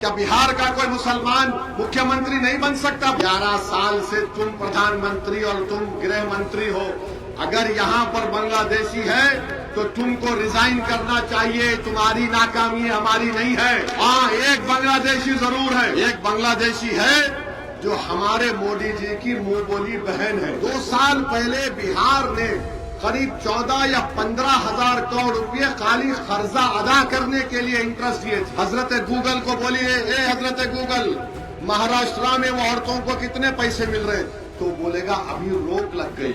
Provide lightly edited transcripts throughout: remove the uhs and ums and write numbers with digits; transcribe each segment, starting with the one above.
क्या बिहार का कोई मुसलमान मुख्यमंत्री नहीं बन सकता? 11 साल से तुम प्रधानमंत्री और तुम गृह मंत्री हो। अगर यहाँ पर बांग्लादेशी है तो तुमको रिजाइन करना चाहिए। तुम्हारी नाकामी हमारी नहीं है। हाँ, एक बांग्लादेशी जरूर है। एक बांग्लादेशी है जो हमारे मोदी जी की मुंह बोली बहन है। 2 साल पहले बिहार ने करीब 14 या 15 हजार करोड़ रुपए खाली कर्जा अदा करने के लिए इंटरेस्ट दिए थे। हजरत गूगल को बोलिए, ए हजरत गूगल, महाराष्ट्र में वो औरतों को कितने पैसे मिल रहे? तो बोलेगा अभी रोक लग गई।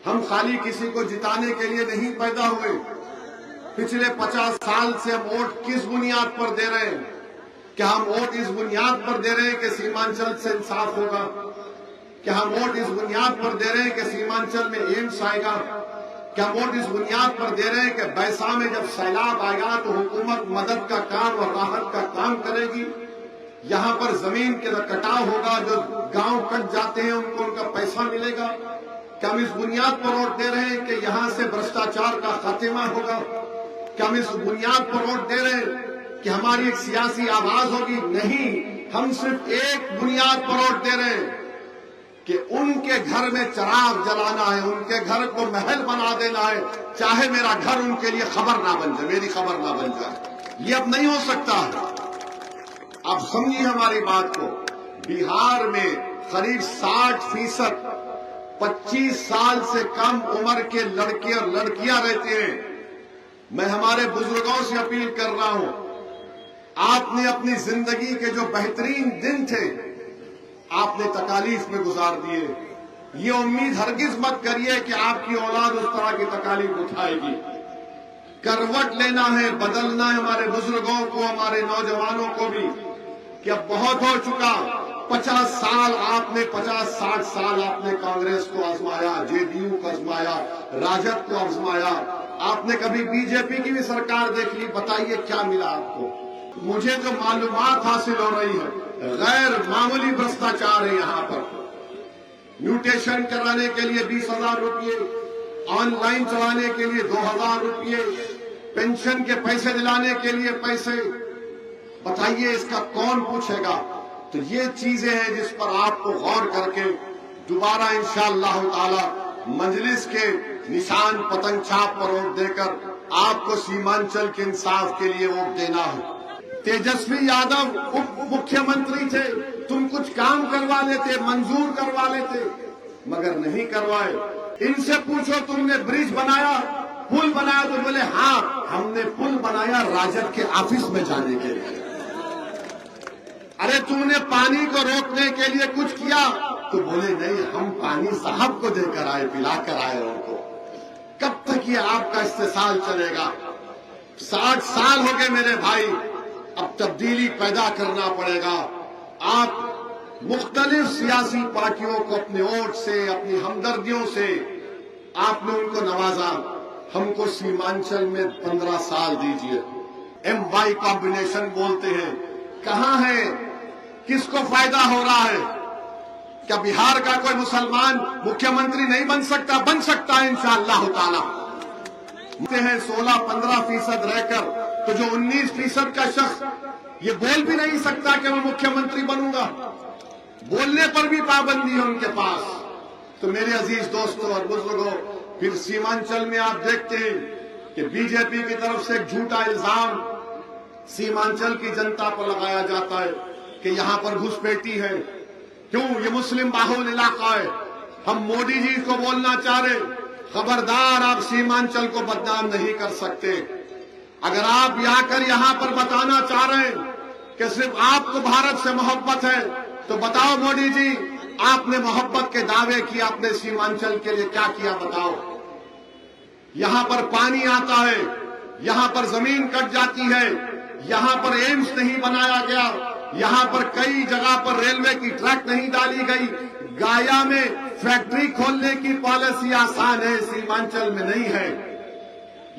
हम खाली किसी को जिताने के लिए नहीं पैदा हुए। पिछले 50 साल से हम वोट किस बुनियाद पर दे रहे हैं? क्या हम वोट इस बुनियाद पर दे रहे हैं कि सीमांचल से इंसाफ होगा? क्या हम वोट इस बुनियाद पर दे रहे हैं कि सीमांचल में एम्स आएगा? क्या वोट इस बुनियाद पर दे रहे हैं कि बैसा में जब सैलाब आएगा तो हुकूमत मदद का काम और राहत का काम करेगी? यहाँ पर जमीन के कटाव होगा, जो गांव कट जाते हैं उनको उनका पैसा मिलेगा? क्या हम इस बुनियाद पर वोट दे रहे हैं कि यहाँ से भ्रष्टाचार का खात्मा होगा? क्या हम इस बुनियाद पर वोट दे रहे हैं कि हमारी एक सियासी आवाज होगी? नहीं, हम सिर्फ एक बुनियाद पर वोट दे रहे हैं कि उनके घर में चिराग जलाना है, उनके घर को महल बना देना है, चाहे मेरा घर उनके लिए खबर ना बन जाए, मेरी खबर ना बन जाए। ये अब नहीं हो सकता। आप समझिए हमारी बात को। बिहार में करीब 60% 25 साल से कम उम्र के लड़के और लड़कियां रहते हैं। मैं हमारे बुजुर्गों से अपील कर रहा हूं, आपने अपनी जिंदगी के जो बेहतरीन दिन थे आपने तकालीफ में गुजार दिए। ये उम्मीद हरगिज मत करिए कि आपकी औलाद उस तरह की तकालीफ उठाएगी। करवट लेना है, बदलना है हमारे बुजुर्गों को, हमारे नौजवानों को भी कि अब बहुत हो चुका। 50 साल आपने 50-60 साल आपने कांग्रेस को आजमाया, जेडीयू को आजमाया, राजद को आजमाया। आपने कभी बीजेपी की भी सरकार देख ली? बताइए क्या मिला आपको? मुझे जो मालूमात हासिल हो रही है, गैर मामूली भ्रष्टाचार है यहाँ पर। म्यूटेशन कराने के लिए 20,000 रुपये, ऑनलाइन चलाने के लिए 2,000 रुपये, पेंशन के पैसे दिलाने के लिए पैसे। बताइए इसका कौन पूछेगा? तो ये चीजें हैं जिस पर आपको गौर करके दोबारा इंशाअल्लाह ताला मजलिस के निशान पतंग छाप पर वोट देकर आपको सीमांचल के इंसाफ के लिए वोट देना है। तेजस्वी यादव उप मुख्यमंत्री थे, तुम कुछ काम करवा लेते, मंजूर करवा लेते, मगर नहीं करवाए। इनसे पूछो तुमने ब्रिज बनाया, पुल बनाया? तो बोले हाँ, हमने पुल बनाया राजद के ऑफिस में जाने के लिए। अरे तुमने पानी को रोकने के लिए कुछ किया? तो बोले नहीं, हम पानी साहब को देकर आए, पिलाकर आए उनको। कब तक ये आपका इस्तेसाल चलेगा? 60 साल हो गए मेरे भाई, अब तब्दीली पैदा करना पड़ेगा। आप मुख्तलिफ सियासी पार्टियों को अपने वोट से, अपनी हमदर्दियों से आपने उनको नवाजा। हमको सीमांचल में 15 साल दीजिए। MY कॉम्बिनेशन बोलते हैं, कहां है? किसको फायदा हो रहा है? क्या बिहार का कोई मुसलमान मुख्यमंत्री नहीं बन सकता? बन सकता है इंशाअल्लाह ताला। 16-15% रहकर तो जो 19% का शख्स ये बोल भी नहीं सकता कि मैं मुख्यमंत्री बनूंगा, बोलने पर भी पाबंदी है उनके पास। तो मेरे अजीज दोस्तों और बुजुर्गों, फिर सीमांचल में आप देखते हैं कि बीजेपी की तरफ से एक झूठा इल्जाम सीमांचल की जनता पर लगाया जाता है कि यहां पर घुसपैठी है। क्यों? ये मुस्लिम बाहुल इलाका है। हम मोदी जी को बोलना चाह रहे, खबरदार, आप सीमांचल को बदनाम नहीं कर सकते। अगर आप आकर यहाँ पर बताना चाह रहे हैं कि सिर्फ आपको भारत से मोहब्बत है, तो बताओ मोदी जी, आपने मोहब्बत के दावे किए, आपने सीमांचल के लिए क्या किया बताओ? यहाँ पर पानी आता है, यहाँ पर जमीन कट जाती है, यहाँ पर एम्स नहीं बनाया गया, यहाँ पर कई जगह पर रेलवे की ट्रैक नहीं डाली गई। गाया में फैक्ट्री खोलने की पॉलिसी आसान है, सीमांचल में नहीं है।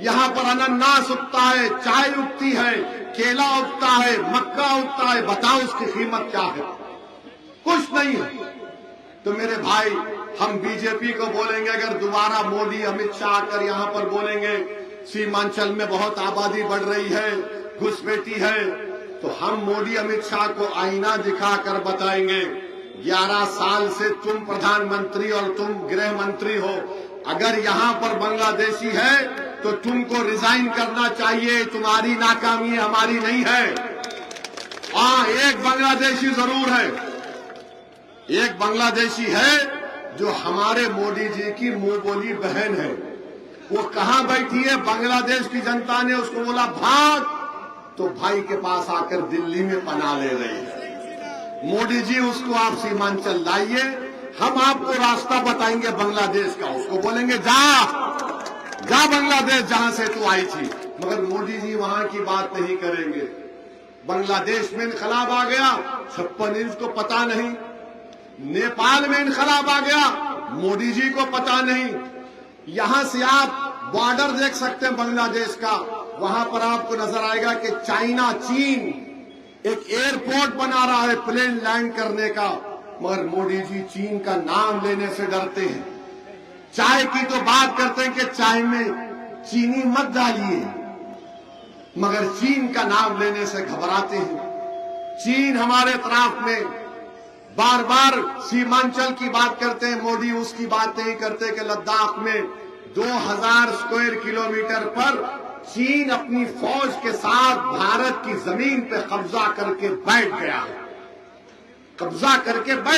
यहाँ पर अनानास उगता है, चाय उगती है, केला उगता है, मक्का उगता है। बताओ उसकी कीमत क्या है? कुछ नहीं है। तो मेरे भाई, हम बीजेपी को बोलेंगे, अगर दोबारा मोदी अमित शाह आकर यहाँ पर बोलेंगे सीमांचल में बहुत आबादी बढ़ रही है, घुसपैठी है, तो हम मोदी अमित शाह को आईना दिखाकर बताएंगे 11 साल से तुम प्रधानमंत्री और तुम गृह मंत्री हो। अगर यहां पर बांग्लादेशी है तो तुमको रिजाइन करना चाहिए। तुम्हारी नाकामी हमारी नहीं है। एक बांग्लादेशी जरूर है, एक बांग्लादेशी है जो हमारे मोदी जी की मुंह बोली बहन है। वो कहां बैठी है? बांग्लादेश की जनता ने उसको बोला भाग, तो भाई के पास आकर दिल्ली में पनाह ले रही है। मोदी जी उसको आप सीमांचल लाइए, हम आपको रास्ता बताएंगे बांग्लादेश का। उसको बोलेंगे जा बांग्लादेश जहां से तू आई थी। मगर मोदी जी वहां की बात नहीं करेंगे। बांग्लादेश में इनकलाब आ गया, 56 इंच को पता नहीं। नेपाल में इनकलाब आ गया, मोदी जी को पता नहीं। यहां से आप बॉर्डर देख सकते हैं बांग्लादेश का, वहां पर आपको नजर आएगा कि चाइना, चीन एक एयरपोर्ट बना रहा है प्लेन लैंड करने का। मगर मोदी जी चीन का नाम लेने से डरते हैं। चाय की तो बात करते हैं कि चाय में चीनी मत डालिए, मगर चीन का नाम लेने से घबराते हैं। चीन हमारे तरफ में बार बार सीमांचल की बात करते हैं, मोदी उसकी बात नहीं करते कि लद्दाख में 2000 स्क्वायर किलोमीटर पर चीन अपनी फौज के साथ भारत की जमीन पे कब्जा करके बैठ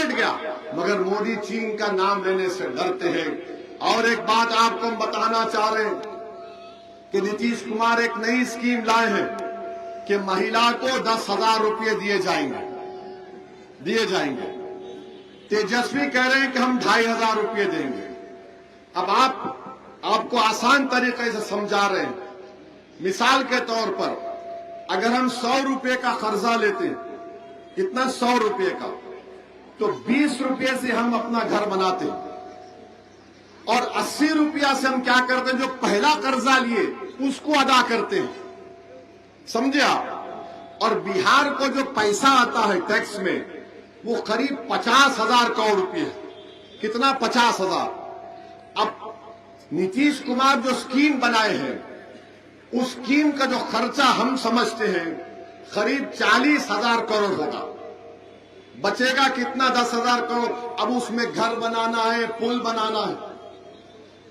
गया, मगर मोदी चीन का नाम लेने से डरते हैं। और एक बात आपको हम बताना चाह रहे हैं कि नीतीश कुमार एक नई स्कीम लाए हैं कि महिला को 10,000 रुपये दिए जाएंगे। तेजस्वी कह रहे हैं कि हम 2,500 रुपये देंगे। अब आपको आसान तरीके से समझा रहे हैं। मिसाल के तौर पर अगर हम 100 रुपये का कर्जा लेते हैं, कितना 100 रुपये का, तो 20 रुपये से हम अपना घर बनाते हैं और 80 रुपया से हम क्या करते हैं, जो पहला कर्जा लिए उसको अदा करते हैं। समझे आप? और बिहार को जो पैसा आता है टैक्स में, वो करीब 50,000 करोड़ रुपये है। कितना? 50,000। अब नीतीश कुमार जो स्कीम बनाए हैं, उस स्कीम का जो खर्चा हम समझते हैं करीब 40,000 करोड़ होगा। बचेगा कितना? 10,000 करोड़। अब उसमें घर बनाना है, पुल बनाना है।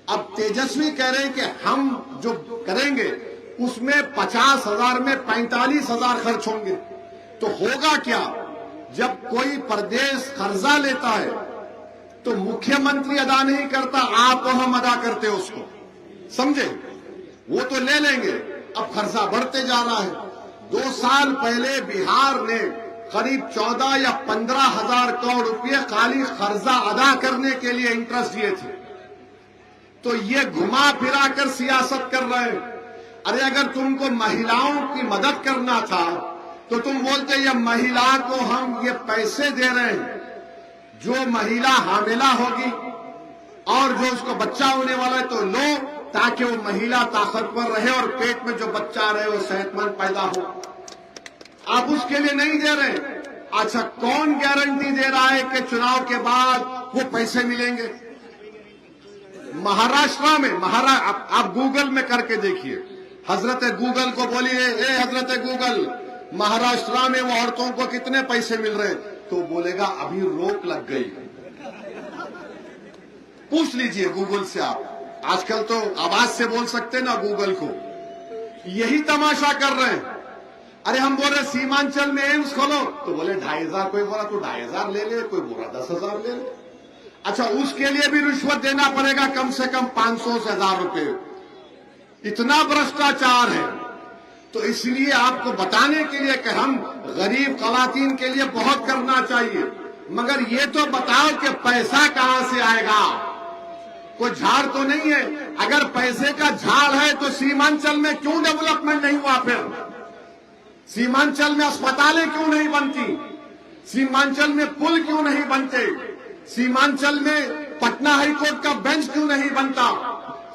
अब तेजस्वी कह रहे हैं कि हम जो करेंगे उसमें 50,000 में 45,000 खर्च होंगे। तो होगा क्या? जब कोई प्रदेश कर्जा लेता है तो मुख्यमंत्री अदा नहीं करता, आप और हम अदा करते उसको। समझे? वो तो ले लेंगे, अब खर्चा बढ़ते जा रहा है। 2 साल पहले बिहार ने करीब 14 या 15,000 करोड़ रुपये खाली कर्जा अदा करने के लिए इंटरेस्ट दिए थे। तो ये घुमा फिरा कर सियासत कर रहे हैं। अरे अगर तुमको महिलाओं की मदद करना था तो तुम बोलते ये महिला को हम ये पैसे दे रहे हैं, जो महिला हामिला होगी और जो उसको बच्चा होने वाला है तो लो, ताकि वो महिला ताकतवर रहे और पेट में जो बच्चा रहे वो सेहतमंद पैदा हो। आप उसके लिए नहीं दे रहे। अच्छा, कौन गारंटी दे रहा है कि चुनाव के बाद वो पैसे मिलेंगे? महाराष्ट्र में, आप गूगल में करके देखिए, हजरत गूगल को बोलिए, ए हजरत गूगल, महाराष्ट्र में वो औरतों को कितने पैसे मिल रहे हैं? तो बोलेगा अभी रोक लग गई। पूछ लीजिए गूगल से आप। आजकल तो आवाज से बोल सकते ना गूगल को। यही तमाशा कर रहे हैं। अरे हम बोल रहे सीमांचल में एम्स खोलो, तो बोले 2,500। कोई बोला तो 2,500 ले ले, कोई बोला 10,000 ले ले। अच्छा, उसके लिए भी रिश्वत देना पड़ेगा कम से कम 500 से 1,000 रुपए। इतना भ्रष्टाचार है। तो इसलिए आपको बताने के लिए कि हम गरीब खवातीन के लिए बहुत करना चाहिए, मगर ये तो बताओ कि पैसा कहां से आएगा। कोई झाड़ तो नहीं है। अगर पैसे का झाड़ है तो सीमांचल में क्यों डेवलपमेंट नहीं हुआ? फिर सीमांचल में अस्पतालें क्यों नहीं बनती? सीमांचल में पुल क्यों नहीं बनते? सीमांचल में पटना हाईकोर्ट का बेंच क्यों नहीं बनता?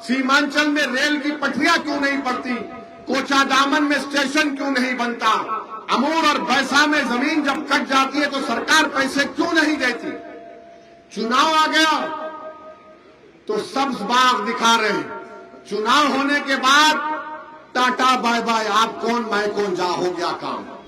सीमांचल में रेल की पटरियां क्यों नहीं पड़ती? कोचा दामन में स्टेशन क्यों नहीं बनता? अमूर और बैसा में जमीन जब कट जाती है तो सरकार पैसे क्यों नहीं देती? चुनाव आ गया तो सब्ज बाग दिखा रहे हैं। चुनाव होने के बाद टाटा बाय बाय, आप कौन मैं कौन, जा हो गया काम।